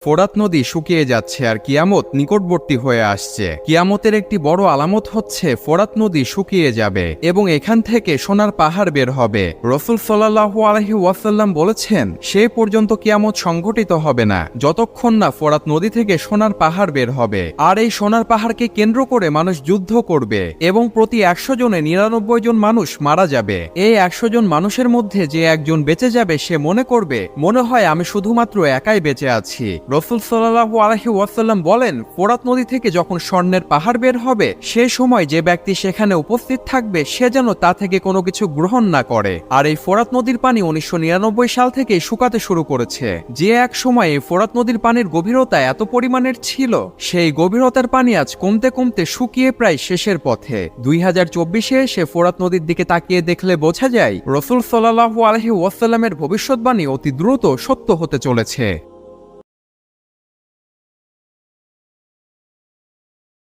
ফোরাত নদী শুকিয়ে যাচ্ছে আর কিয়ামত নিকটবর্তী হয়ে আসছে। কিয়ামতের একটি বড় আলামত হচ্ছে ফোরাত নদী শুকিয়ে যাবে এবং এখান থেকে সোনার পাহাড় বের হবে। রাসূল সাল্লাল্লাহু আলাইহি ওয়াসাল্লাম বলেছেন, সে পর্যন্ত কিয়ামত সংঘটিত হবে না যতক্ষণ না ফোরাত নদী থেকে সোনার পাহাড় বের হবে। আর এই সোনার পাহাড়কে কেন্দ্র করে মানুষ যুদ্ধ করবে এবং প্রতি ১০০ জনে ৯৯ জন মানুষ মারা যাবে। এই ১০০ জন মানুষের মধ্যে যে একজন বেঁচে যাবে সে মনে করবে, মনে হয় আমি শুধুমাত্র একাই বেঁচে আছি। রাসূল সাল্লাল্লাহু আলাইহি ওয়াসাল্লাম বলেন, ফোরাত নদী থেকে যখন স্বর্ণের পাহাড় বের হবে সে সময় যে ব্যক্তি সেখানে উপস্থিত থাকবে সে যেন তা থেকে কোনো কিছু গ্রহণ না করে। আর এই ফোরাত নদীর পানি ১৯৯৯ সাল থেকে শুকাতে শুরু করেছে। যে এক সময় এই ফোরাত নদীর পানির গভীরতা এত পরিমাণের ছিল, সেই গভীরতার পানি আজ কমতে কমতে শুকিয়ে প্রায় শেষের পথে। ২০২৪-এ এসে ফোরাত নদীর দিকে তাকিয়ে দেখলে বোঝা যায় রাসূল সাল্লাল্লাহু আলাইহি ওয়াসাল্লামের ভবিষ্যৎবাণী অতি দ্রুত সত্য হতে চলেছে।